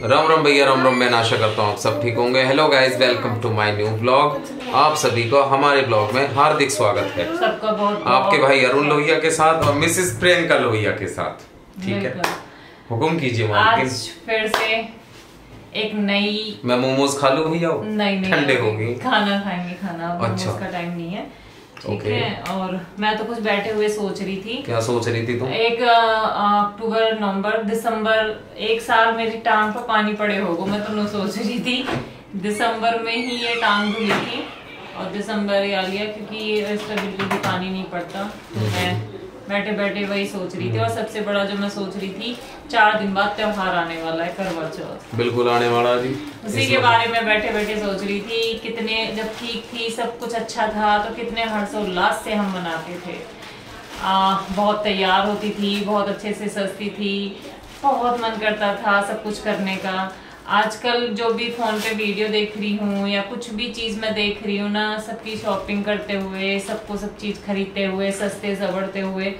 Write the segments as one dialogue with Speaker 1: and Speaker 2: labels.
Speaker 1: राम राम भैया, राम राम। मैं आशा करता हूँ आप सब ठीक होंगे। Hello guys, welcome to my new blog. आप सभी को हमारे ब्लॉग में हार्दिक स्वागत है।
Speaker 2: सबका बहुत
Speaker 1: आपके भाई अरुण लोहिया के साथ और मिसेस प्रियंका लोहिया के साथ। ठीक है, हुक्म कीजिए मालकिन।
Speaker 2: आज फिर से एक नई।
Speaker 1: मैं मोमोज खा लूं भैया?
Speaker 2: नहीं,
Speaker 1: ठंडे हो गए।
Speaker 2: खाना खाएंगे, खाना
Speaker 1: अच्छा,
Speaker 2: का टाइम नहीं है। ठीक है। और मैं तो कुछ बैठे हुए सोच रही थी।
Speaker 1: क्या सोच रही थी तुम?
Speaker 2: एक अक्टूबर, नवंबर, दिसंबर, एक साल मेरी टांग पर पानी पड़े होगा। मैं तो सोच रही थी दिसंबर में ही ये टांग धुली थी और दिसंबर ही आ गया, क्योंकि इस पर बिल्कुल भी पानी नहीं पड़ता। मैं बैठे बैठे वही सोच रही थी। और सबसे बड़ा जो मैं सोच रही थी, 4 दिन बाद त्योहार आने वाला है, करवा चौथ।
Speaker 1: बिल्कुल आने वाला जी।
Speaker 2: उसी के बारे में बैठे बैठे सोच रही थी। कितने जब ठीक थी, सब कुछ अच्छा था, तो कितने हर्षोल्लास से हम मनाते थे। बहुत तैयार होती थी, बहुत अच्छे से सजती थी, बहुत मन करता था सब कुछ करने का। आजकल जो भी फोन पे वीडियो देख रही हूँ या कुछ भी चीज मैं देख रही हूँ ना, सबकी शॉपिंग करते हुए, सबको सब चीज खरीदते हुए, सस्ते सवरते हुए,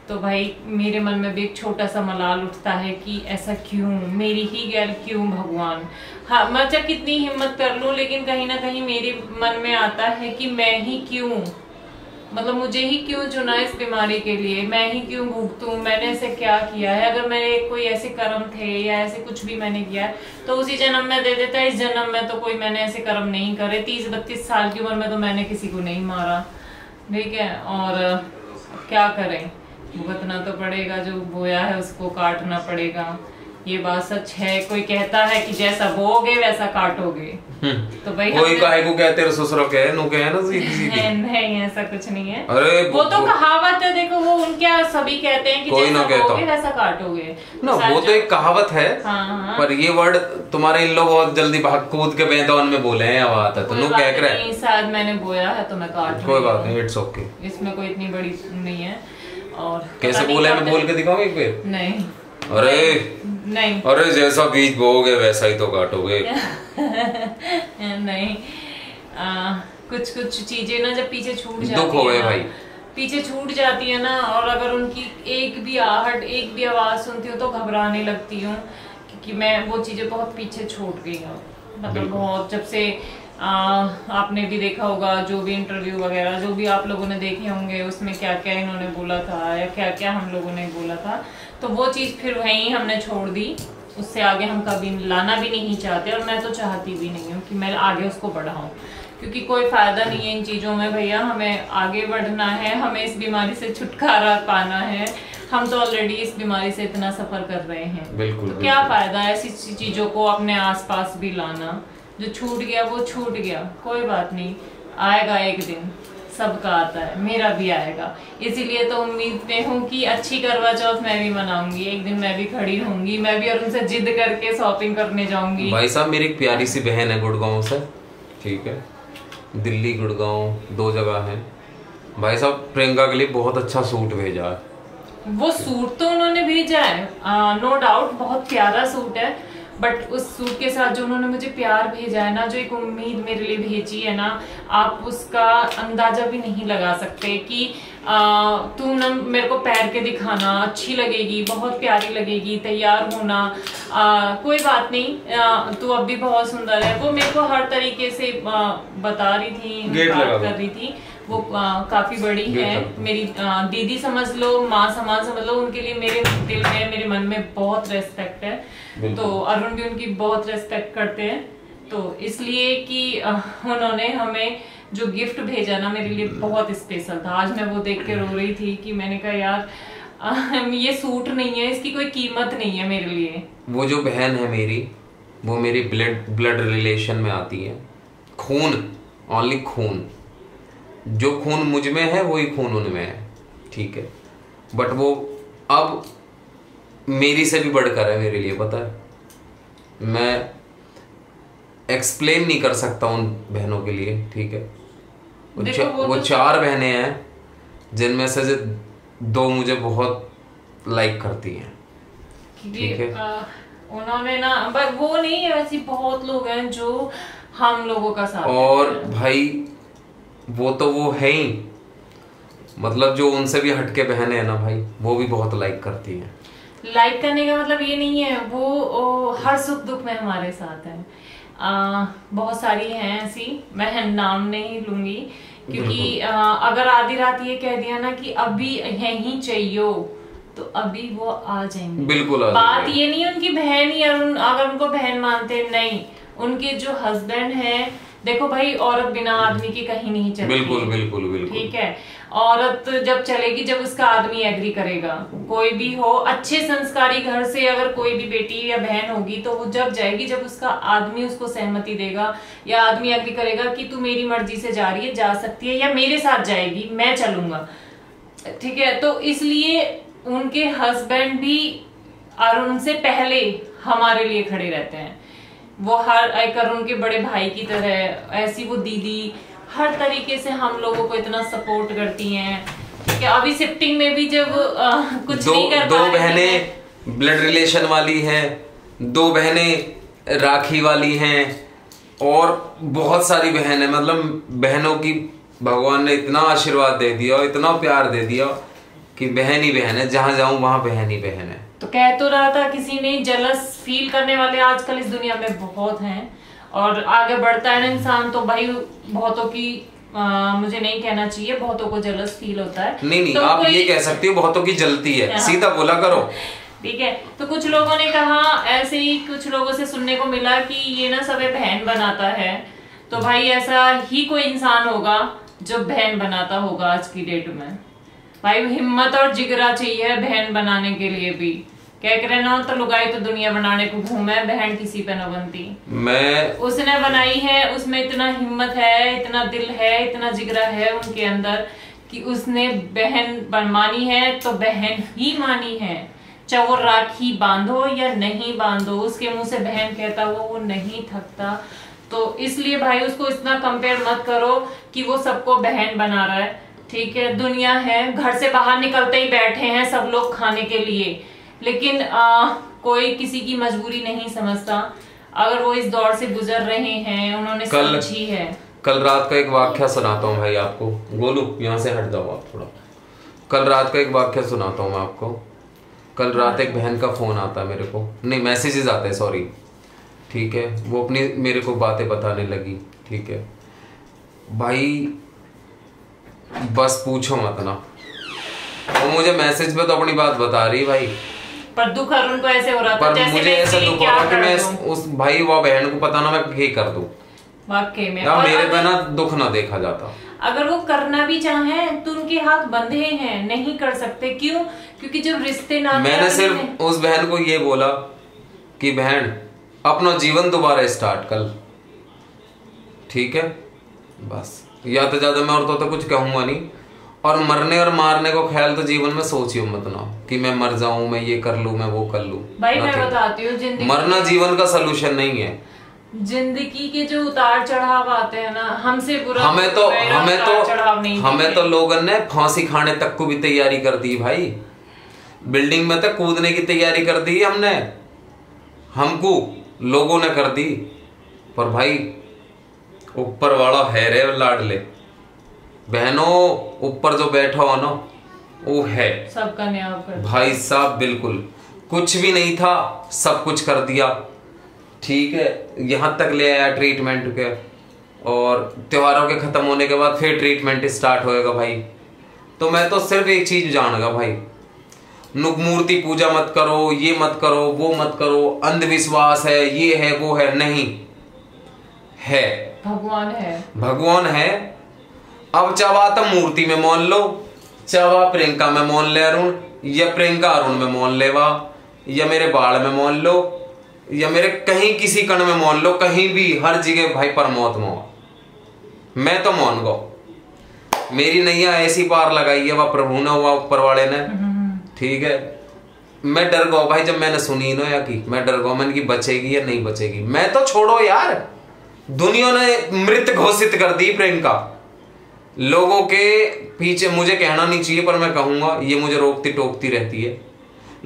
Speaker 2: तो भाई मेरे मन में भी एक छोटा सा मलाल उठता है कि ऐसा क्यों, मेरी ही गैर क्यों भगवान। हाँ, मैं चाहे कितनी हिम्मत कर लूं, लेकिन कहीं ना कहीं मेरे मन में आता है कि मैं ही क्यों, मतलब मुझे ही क्यों चुना इस बीमारी के लिए, मैं ही क्यों भुगतूं, मैंने ऐसे क्या किया है। अगर मेरे कोई ऐसे कर्म थे या ऐसे कुछ भी मैंने किया है तो उसी जन्म में दे देता। इस जन्म में तो कोई मैंने ऐसे कर्म नहीं करे। 30-32 साल की उम्र में तो मैंने किसी को नहीं मारा, ठीक है। और क्या करें, भुगतना तो पड़ेगा, जो बोया है उसको काटना पड़ेगा। ये बात सच है। कोई कहता है कि जैसा बोओगे वैसा काटोगे। तो भाई
Speaker 1: कोई काहे को कहते हैं, ससुर कहे नु कहे ना सीधी।
Speaker 2: नहीं, ऐसा कुछ नहीं है।
Speaker 1: अरे
Speaker 2: वो तो कहावत है, देखो वो उनके सभी कहते हैं कि जैसा बोओगे वैसा काटोगे
Speaker 1: ना। वो तो एक कहावत है।
Speaker 2: हाँ।
Speaker 1: पर ये वर्ड तुम्हारे इन लोग बहुत जल्दी भाग कूद के मैदान में बोले हैं। अब आता है तो लोग कह रहे हैं
Speaker 2: शायद मैंने बोया है तो मैं काट।
Speaker 1: कोई बात नहीं, इट्स ओके।
Speaker 2: इसमें कोई इतनी बड़ी नहीं है। और
Speaker 1: कैसे बोले, मैं बोल के दिखाऊं एक बार?
Speaker 2: नहीं।
Speaker 1: अरे
Speaker 2: नहीं,
Speaker 1: अरे जैसा बीज बोओगे वैसा ही तो काटोगे।
Speaker 2: नहीं। कुछ कुछ चीजें ना जब पीछे छूट जाती है,
Speaker 1: दुख हो गए भाई,
Speaker 2: पीछे छूट जाती है ना, और अगर उनकी एक भी आहट, एक भी आवाज सुनती हूँ तो घबराने लगती हूँ, क्योंकि मैं वो चीजें बहुत पीछे छूट गई हूँ। मतलब बहुत, जब से आपने भी देखा होगा जो भी इंटरव्यू वगैरह जो भी आप लोगों ने देखे होंगे, उसमें क्या क्या इन्होंने बोला था या क्या क्या हम लोगों ने बोला था, तो वो चीज़ फिर वहीं हमने छोड़ दी। उससे आगे हम कभी लाना भी नहीं चाहते, और मैं तो चाहती भी नहीं हूँ कि मैं आगे उसको बढ़ाऊँ, क्योंकि कोई फायदा नहीं है इन चीज़ों में भैया। हमें आगे बढ़ना है, हमें इस बीमारी से छुटकारा पाना है। हम तो ऑलरेडी इस बीमारी से इतना सफर कर रहे हैं।
Speaker 1: बिल्कुल,
Speaker 2: तो क्या फायदा ऐसी चीजों को अपने आसपास भी लाना। जो छूट गया वो छूट गया, कोई बात नहीं, आएगा एक दिन, सबका आता है, मेरा भी आएगा। इसीलिए तो उम्मीद में हूँ कि अच्छी करवा चौथ मैं भी मनाऊंगी। एक दिन मैं भी खड़ी होंगी, मैं भी और उनसे जिद करके शॉपिंग करने जाऊंगी।
Speaker 1: भाई साहब, मेरी एक प्यारी सी बहन है गुड़गांव से, ठीक है, दिल्ली गुड़गांव 2 जगह है। भाई साहब प्रियंका के लिए बहुत अच्छा सूट भेजा है।
Speaker 2: वो सूट तो उन्होंने भेजा है, नो डाउट, बहुत प्यारा सूट है। बट उस सूट के साथ जो उन्होंने मुझे प्यार भेजा है ना, जो एक उम्मीद मेरे लिए भेजी है ना, आप उसका अंदाजा भी नहीं लगा सकते कि तू ना मेरे को पहन के दिखाना, अच्छी लगेगी, बहुत प्यारी लगेगी, तैयार होना, कोई बात नहीं, तू अब भी बहुत सुंदर है। वो मेरे को हर तरीके से बता रही थी, बात कर रही थी। वो काफी बड़ी है, मेरी दीदी समझ लो, माँ समान समझ लो। उनके लिए मेरे दिल में, मेरे मन में बहुत रेस्पेक्ट है। तो अरुण भी उनकी बहुत रेस्पेक्ट करते हैं। तो इसलिए कि उन्होंने हमें जो गिफ्ट भेजा ना, मेरे लिए बहुत स्पेशल था। आज मैं वो देख के रो रही थी कि मैंने कहा यार ये सूट नहीं है, इसकी कोई कीमत नहीं है मेरे लिए। वो
Speaker 1: जो बहन है मेरी, वो मेरी ब्लड रिलेशन में आती है। खून, ओनली खून। जो खून मुझ में है वही खून उनमें है, ठीक है। बट वो अब मेरी से भी बढ़कर है मेरे लिए, पता है। मैं एक्सप्लेन नहीं कर सकता उन बहनों के लिए, ठीक है। वो 4 बहनें हैं, जिनमें से 2 मुझे बहुत लाइक करती हैं, ठीक है।
Speaker 2: उन्होंने ना, पर वो नहीं है, वैसे बहुत लोग हैं जो हम लोगों का साथ।
Speaker 1: और भाई वो तो वो है ही, मतलब जो उनसे भी हटके बहनें हैं ना भाई, वो भी बहुत लाइक करती हैं।
Speaker 2: लाइक करने का मतलब ये नहीं है, वो हर सुख दुख में हमारे साथ है। बहुत सारी हैं ऐसी, मैं नाम नहीं लूंगी क्योंकि अगर आधी रात ये कह दिया ना कि अभी यहीं चाहिए तो अभी वो आ जाएंगे।
Speaker 1: बिल्कुल
Speaker 2: बात ये नहीं है उनकी बहन ही अगर उनको बहन मानते, नहीं, उनके जो हस्बैंड हैं, देखो भाई औरत बिना आदमी की कहीं नहीं चलती।
Speaker 1: बिल्कुल बिल्कुल बिल्कुल।
Speaker 2: ठीक है, औरत जब चलेगी जब उसका आदमी एग्री करेगा। कोई भी हो, अच्छे संस्कारी घर से अगर कोई भी बेटी या बहन होगी तो वो जब जाएगी जब उसका आदमी उसको सहमति देगा या आदमी एग्री करेगा कि तू मेरी मर्जी से जा रही है, जा सकती है, या मेरे साथ जाएगी, मैं चलूंगा। ठीक है, तो इसलिए उनके हस्बैंड भी और उनसे पहले हमारे लिए खड़े रहते हैं। वो हर एक उनके बड़े भाई की तरह, ऐसी वो दीदी हर तरीके से हम लोगों को इतना सपोर्ट करती हैं। ठीक है, अभी शिफ्टिंग में भी जब कुछ नहीं कर
Speaker 1: दो बहनें ब्लड रिलेशन वाली हैं, 2 बहनें राखी वाली हैं और बहुत सारी बहन है। मतलब बहनों की भगवान ने इतना आशीर्वाद दे दिया और इतना प्यार दे दिया कि बहन ही बहन है, जहां जाऊं वहां बहन ही बहन है।
Speaker 2: तो कह तो रहा था किसी ने, जलस फील करने वाले आजकल इस दुनिया में बहुत हैं और आगे बढ़ता है ना इंसान तो भाई बहुतों की मुझे नहीं कहना चाहिए, बहुतों को जलस फील होता है।
Speaker 1: नहीं
Speaker 2: तो
Speaker 1: आप ये कह सकती हो बहुतों की जलती है, सीधा बोला करो।
Speaker 2: ठीक है, तो कुछ लोगों ने कहा, ऐसे ही कुछ लोगों से सुनने को मिला कि ये ना सब बहन बनाता है। तो भाई ऐसा ही कोई इंसान होगा जो बहन बनाता होगा आज की डेट में। भाई हिम्मत और जिगरा चाहिए बहन बनाने के लिए भी। क्या कह रहे ना, तो लुगाई तो दुनिया बनाने को घूमे, बहन किसी पे न बनती। उसने बनाई है, उसमें इतना हिम्मत है, इतना दिल है, इतना जिगरा है उनके अंदर कि उसने बहन मानी है तो बहन ही मानी है। चाहे वो राखी बांधो या नहीं बांधो, उसके मुंह से बहन कहता हुआ वो नहीं थकता। तो इसलिए भाई उसको इतना कंपेयर मत करो कि वो सबको बहन बना रहा है। ठीक है, दुनिया है, घर से बाहर निकलते ही बैठे हैं सब लोग खाने के लिए, लेकिन कोई किसी की मजबूरी नहीं समझता। अगर वो इस दौर से गुजर रहे हैं, उन्होंने समझी है।
Speaker 1: कल रात का एक वाक्य सुनाता हूँ भाई आपको। गोलू यहाँ से हट जाओ आप थोड़ा। कल रात का एक वाक्य सुनाता हूँ मैं आपको। कल रात एक बहन का फोन आता है मेरे को, नहीं मैसेजेस आते हैं, सॉरी। ठीक है, वो अपनी मेरे को बातें बताने लगी। ठीक है भाई, बस पूछो मत ना, वो मुझे मैसेज पे तो अपनी बात बता रही भाई,
Speaker 2: पर दुख अरुण को ऐसे हो रहा था
Speaker 1: पर
Speaker 2: जैसे
Speaker 1: मुझे ऐसा दुख हो रहा कि मैं उस भाई वो बहन को पता ना मैं क्या कर दूं।
Speaker 2: वाकई में
Speaker 1: मेरे पे ना दुख ना देखा जाता।
Speaker 2: अगर वो करना भी चाहें तो उनके हाथ बंधे हैं, नहीं कर सकते। क्यों? क्योंकि जब रिश्ते ना,
Speaker 1: मैंने सिर्फ उस बहन को ये बोला कि बहन अपना जीवन दोबारा स्टार्ट कर। ठीक है, बस या तो ज्यादा मैं औरतों तो कुछ कहूंगा नहीं। और मरने और मारने को ख्याल तो जीवन में सोचियो मत ना कि मैं मर जाऊं, मैं ये कर लूं, मैं वो कर लूं।
Speaker 2: भाई मैं बताती हूँ, जिंदगी
Speaker 1: मरना जीवन का सलूशन नहीं है।
Speaker 2: जिंदगी के जो उतार चढ़ाव आते हैं ना, हमसे बुरा
Speaker 1: हमें तो लोगों ने फांसी खाने तक को भी तैयारी कर दी भाई। बिल्डिंग में तक कूदने की तैयारी कर दी हमने, हमको लोगों ने कर दी। पर भाई ऊपर वाला है रे लाडले, बहनों ऊपर जो बैठा हो ना वो है
Speaker 2: सबका न्याय कर
Speaker 1: भाई साहब। बिल्कुल कुछ भी नहीं था, सब कुछ कर दिया। ठीक है, यहाँ तक ले आया ट्रीटमेंट के, और त्योहारों के खत्म होने के बाद फिर ट्रीटमेंट स्टार्ट होएगा भाई। तो मैं तो सिर्फ एक चीज जानूंगा भाई, मूर्ति पूजा मत करो, ये मत करो, वो मत करो, अंधविश्वास है, ये है, वो है, नहीं है।
Speaker 2: भगवान है,
Speaker 1: भगवान है। अब चावा तो मूर्ति में मान लो, चावा प्रियंका में मान ले अरुण, या प्रियंका अरुण में मान लेवा, या मेरे बाल में मान लो, या मेरे कहीं किसी कण में मान लो, कहीं भी हर जगह भाई परमात्मा। मैं तो मान गो, मेरी नैया ऐसी पार लगाई है वह प्रभु ने, हुआ ऊपर वाले ने। ठीक है, मैं डर गो भाई जब मैंने सुनी ना, या कि मैं डर गो मैंने कि बचेगी या नहीं बचेगी। मैं तो छोड़ो यार, दुनिया ने मृत घोषित कर दी प्रियंका। लोगों के पीछे मुझे कहना नहीं चाहिए पर मैं कहूंगा, ये मुझे रोकती टोकती रहती है।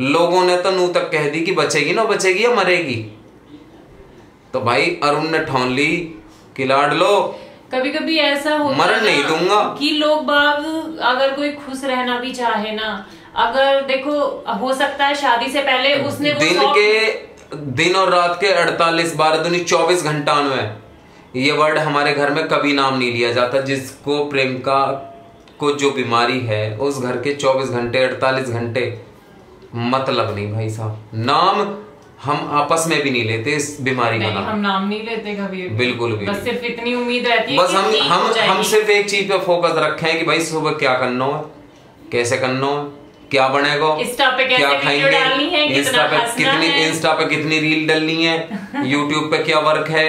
Speaker 1: लोगों ने तो नू तक कह दी कि बचेगी ना बचेगी या मरेगी। तो भाई अरुण ने ठान ली कि लाड लो,
Speaker 2: कभी कभी ऐसा होता
Speaker 1: मरण नहीं दूंगा।
Speaker 2: कि लोग बाग अगर कोई खुश रहना भी चाहे ना, अगर देखो हो सकता है शादी से पहले उसने
Speaker 1: दिन और रात के 48 12 दूनी 24 घंटा में, ये वर्ड हमारे घर में कभी नाम नहीं लिया जाता। जिसको प्रियंका को जो बीमारी है उस घर के 24 घंटे 48 घंटे मतलब नहीं भाई साहब, नाम हम आपस में भी नहीं लेते इस बीमारी का नाम।
Speaker 2: हम नाम नहीं लेते कभी,
Speaker 1: बिल्कुल भी।
Speaker 2: बस सिर्फ इतनी उम्मीद रहती है
Speaker 1: बस हम सिर्फ एक चीज पे फोकस रखे हैं कि भाई सुबह क्या करना है, कैसे करना है, क्या बनेगा,
Speaker 2: इंस्टा पे क्या खाएंगे,
Speaker 1: इंस्टा पे कितनी रील डालनी है, यूट्यूब पे क्या वर्क है,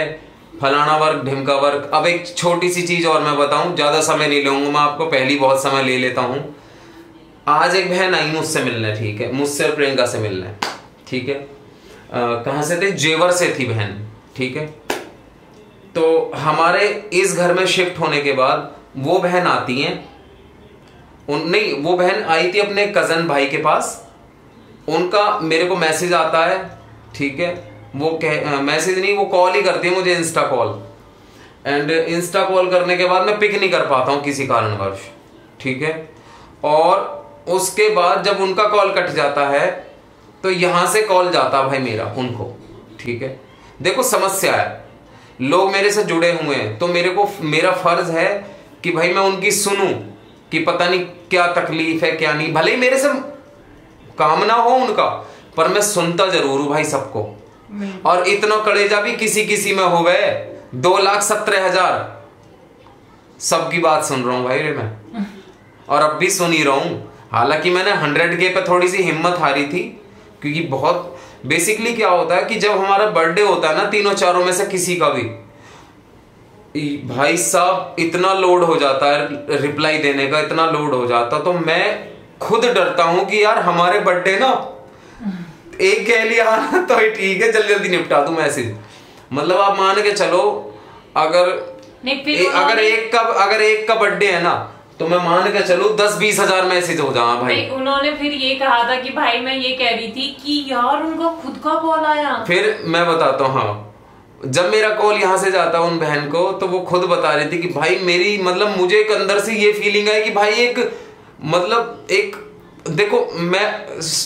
Speaker 1: फलाना वर्क ढिमका वर्क। अब एक छोटी सी चीज और मैं बताऊं, ज्यादा समय नहीं लूंगा मैं आपको, पहली बहुत समय ले लेता हूं। आज एक बहन आई मुझसे मिलने, ठीक है, मुझसे और प्रियंका से मिलने, ठीक है। कहां से थे, जेवर से थी बहन, ठीक है। तो हमारे इस घर में शिफ्ट होने के बाद वो बहन आती हैं, नहीं वो बहन आई थी अपने कजन भाई के पास, उनका मेरे को मैसेज आता है, ठीक है। वो मैसेज नहीं, वो कॉल ही करती है मुझे, Insta call. And Insta call करने के बाद मैं पिक नहीं कर पाता हूं किसी कारणवश, ठीक है। और उसके बाद जब उनका कॉल कट जाता है तो यहां से कॉल जाता भाई मेरा उनको, ठीक है। देखो समस्या है, लोग मेरे से जुड़े हुए हैं तो मेरा फर्ज है कि भाई मैं उनकी सुनूं कि पता नहीं क्या तकलीफ है क्या नहीं, भले ही मेरे से काम ना हो उनका, पर मैं सुनता जरूर हूं भाई सबको। और इतना कलेजा भी किसी में हो गए, 2,17,000 सबकी बात सुन रहा हूं भाई रे मैं, और अब भी सुन ही रहा हूं। हालांकि मैंने 100K पे थोड़ी सी हिम्मत हारी थी, क्योंकि बहुत बेसिकली क्या होता है कि जब हमारा बर्थडे होता है ना, तीनों चारों में से किसी का भी, भाई साहब इतना लोड हो जाता है रिप्लाई देने का, इतना लोड हो जाता, तो मैं खुद डरता हूं कि यार हमारे बर्थडे ना एक कह लिया तो ठीक है, जल्दी जल्दी निपटा दूं मैसेज। मतलब आप मान के चलो, अगर एक का बर्थडे है ना, तो मैं मान के चलूं 10-20 हजार मैसेज हो जाए भाई।
Speaker 2: उन्होंने फिर ये कहा था कि भाई मैं ये कह रही थी कि यार उनका खुद का कॉल आया। फिर
Speaker 1: मैं बताता हूँ, हाँ, जब मेरा कॉल यहाँ से जाता उन बहन को, तो वो खुद बता रही थी कि भाई मेरी मतलब मुझे एक अंदर से ये फीलिंग है कि भाई एक देखो,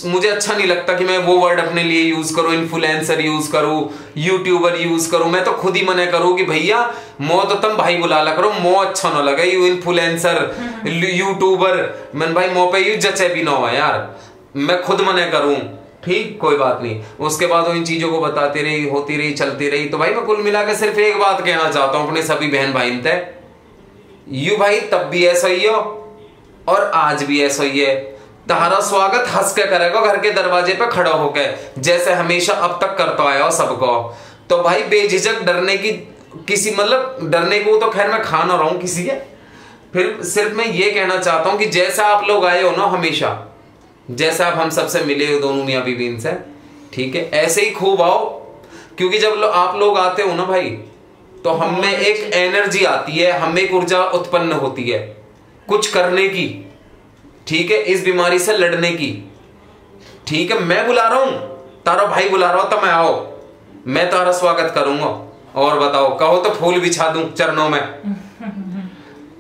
Speaker 1: मुझे अच्छा नहीं लगता कि मैं वो वर्ड अपने लिए यूज करूं, इन्फ्लुएंसर यूज करूं, यूट्यूबर यूज करूं। मैं तो खुद ही मना करूं कि भैया मो तो तुम भाई बुला ला करो, मो अच्छा ना लगे यू इन्फ्लुएंसर यूट्यूबर, मैं भाई मो पे यू जचे भी ना हो यार, मैं खुद मना करूं, ठीक, कोई बात नहीं। उसके बाद वो इन चीजों को बताती रही, होती रही, चलती रही। तो भाई मैं कुल मिला के सिर्फ एक बात कहना चाहता हूं अपने सभी बहन भाई तय, यू भाई तब भी ऐसा ही हो और आज भी ऐसा ही है, तुम्हारा स्वागत हंस के करेगा घर के दरवाजे पे खड़ा होकर, जैसे हमेशा अब तक करता आया हो सबको। तो भाई बेझिझक डरने की डरने को तो खैर मैं खा ना रहा हूं किसी के, फिर सिर्फ मैं ये कहना चाहता हूं कि जैसा आप लोग आए हो ना, हमेशा जैसा आप हम सबसे मिले हो दोनों मियां बीवी से, ठीक है, ऐसे ही खूब आओ। क्योंकि जब आप लोग आते हो ना भाई, तो हम में एक एनर्जी आती है, हमें एक ऊर्जा उत्पन्न होती है कुछ करने की, ठीक है, इस बीमारी से लड़ने की, ठीक है। मैं बुला रहा हूं, तारा भाई बुला रहा हो, तो मैं आओ, मैं तारा स्वागत करूंगा। और बताओ, कहो तो फूल बिछा दूं चरणों में।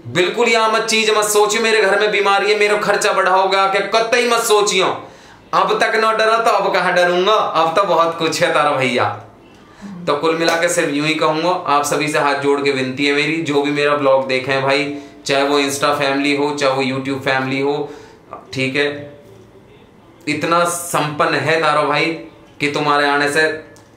Speaker 1: बिल्कुल यहाँ मत चीज मत सोचियो मेरे घर में बीमारी है, मेरा खर्चा बढ़ा होगा, क्या कतई मत सोचियो। अब तक न डरा तो अब कहां डरूंगा, अब तो बहुत कुछ है तारा भैया। तो कुल मिला के सिर्फ यूं ही कहूंगा, आप सभी से हाथ जोड़ के विनती है मेरी, जो भी मेरा ब्लॉग देखे हैं भाई, चाहे वो इंस्टा फैमिली हो, चाहे वो यूट्यूब फैमिली हो, ठीक है, इतना संपन्न है तारा भाई कि तुम्हारे आने से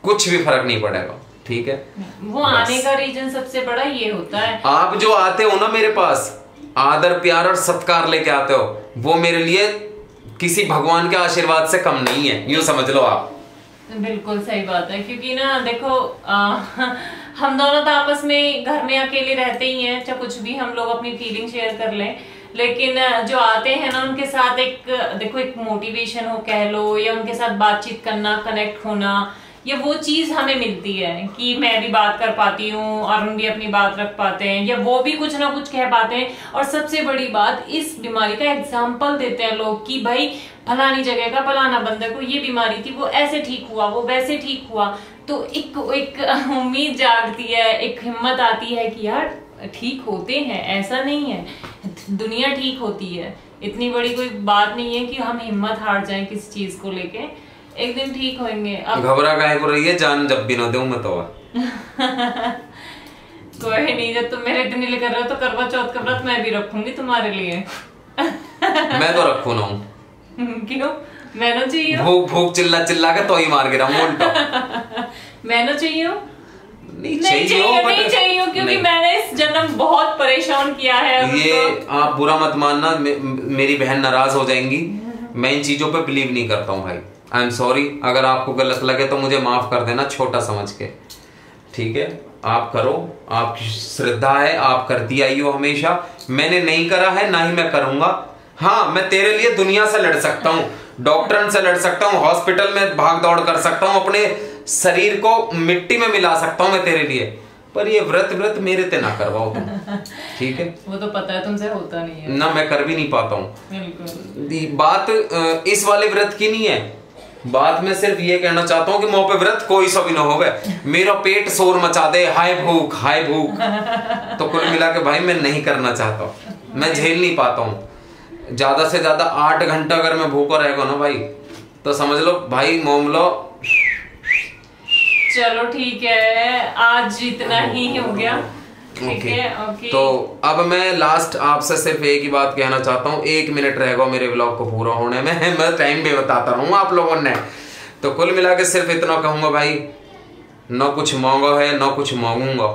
Speaker 1: कुछ भी फर्क नहीं पड़ेगा, ठीक है।
Speaker 2: वो आने का रीजन सबसे बड़ा ये होता है,
Speaker 1: आप जो आते हो ना मेरे पास, आदर प्यार और सत्कार लेके आते हो, वो मेरे लिए किसी भगवान के आशीर्वाद से कम नहीं है, यूं समझ लो आप।
Speaker 2: बिल्कुल सही बात है, क्योंकि ना देखो हम दोनों तो आपस में घर में अकेले रहते ही हैं, चाहे कुछ भी हम लोग अपनी फीलिंग शेयर कर लें, लेकिन जो आते हैं ना उनके साथ एक मोटिवेशन हो कह लो, या उनके साथ बातचीत करना, कनेक्ट होना, ये वो चीज हमें मिलती है कि मैं भी बात कर पाती हूँ, अरुण भी अपनी बात रख पाते हैं, या वो भी कुछ ना कुछ कह पाते हैं। और सबसे बड़ी बात, इस बीमारी का एग्जाम्पल देते हैं लोग कि भाई फलानी जगह का फलाना बंदे को ये बीमारी थी, वो ऐसे ठीक हुआ, वो वैसे ठीक हुआ। तो एक उम्मीद जागती है, एक हिम्मत आती है कि यार ठीक होते हैं, ऐसा नहीं है, दुनिया ठीक होती है। इतनी बड़ी कोई बात नहीं है कि हम हिम्मत हार जाएं किसी चीज को लेके, एक दिन ठीक होंगे। अब
Speaker 1: घबरा काहे को रही है, जान जब भी ना दूं मैं तो।
Speaker 2: कोई नहीं, जब तुम मेरे इतने लिए कर रहे हो तो करवा चौथ का व्रत मैं भी रखूंगी तुम्हारे लिए।
Speaker 1: मैं तो रखू ना हूँ।
Speaker 2: क्यों? मैं ना चाहिए
Speaker 1: भूख भूख चिल्ला चिल्ला के तो ही मार गिरा उल्टा।
Speaker 2: मैं ना चाहिए
Speaker 1: नहीं चाहिए
Speaker 2: क्योंकि मैंने इस जन्म बहुत परेशान किया है।
Speaker 1: ये आप बुरा मत मानना, मेरी बहन नाराज हो जाएंगी। मैं इन चीजों पे बिलीव नहीं करता हूँ भाई। आई एम सॉरी, अगर आपको गलत लगे तो मुझे माफ कर देना, छोटा समझ के। ठीक है, आप करो, आपकी श्रद्धा है, आप करती आई हो हमेशा। मैंने नहीं करा है, ना ही मैं करूंगा। हाँ, मैं तेरे लिए दुनिया से लड़ सकता हूँ, डॉक्टर से लड़ सकता हूँ, हॉस्पिटल में भाग दौड़ कर सकता हूँ, अपने शरीर को मिट्टी में मिला सकता हूँ मैं तेरे लिए, पर ये व्रत मेरे ते ना करवाओ तुम। ठीक है,
Speaker 2: वो तो पता है तुमसे होता नहीं है
Speaker 1: ना, मैं कर भी नहीं पाता हूँ। बात इस वाले व्रत की नहीं है, बात मैं सिर्फ ये कहना चाहता हूँ कि मुंह पे व्रत कोई सा भी ना होवे, मेरा पेट शोर मचा दे, हाय भूख हाय भूख, तो कुल मिला के भाई मैं नहीं करना चाहता, मैं झेल नहीं पाता हूँ। ज्यादा से ज्यादा 8 घंटा अगर मैं भूखा रहेगा ना भाई, तो समझ लो भाई मोम लो।
Speaker 2: चलो ठीक है, आज इतना ही हो गया। ठीक है, ओके।
Speaker 1: तो अब मैं लास्ट आपसे सिर्फ एक ही बात कहना चाहता हूँ, 1 मिनट रहेगा मेरे व्लॉग को पूरा होने में। मैं टाइम भी बताता रहूँ आप लोगों ने, तो कुल मिला के सिर्फ इतना कहूंगा भाई, ना कुछ मांगा है ना कुछ मांगूंगा,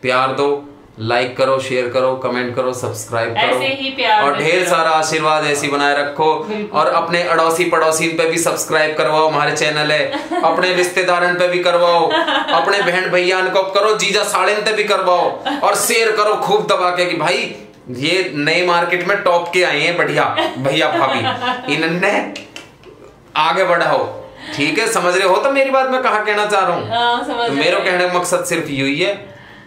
Speaker 1: प्यार दो, लाइक करो, शेयर करो, कमेंट करो, सब्सक्राइब करो,
Speaker 2: ऐसे ही प्यार
Speaker 1: और ढेर सारा आशीर्वाद ऐसी बनाए रखो। और अपने अड़ोसी पड़ोसी पे भी सब्सक्राइब करवाओ, हमारे चैनल है, अपने रिश्तेदारन पे भी करवाओ, अपने बहन भैया को करो, जीजा साड़िन पे भी करवाओ, और शेयर करो खूब दबा के कि भाई ये नए मार्केट में टॉप के आए हैं बढ़िया भैया भाभी, इन्होंने आगे बढ़ाओ। ठीक है, समझ रहे हो तो मेरी बात मैं कहाँ कहना चाह रहा हूँ। तो मेरा कहने का मकसद सिर्फ यही है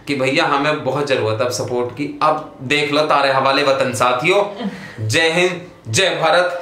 Speaker 1: कि भैया हमें बहुत जरूरत है अब सपोर्ट की। अब देख लो तारे हवाले वतन साथियों, जय हिंद, जय भारत।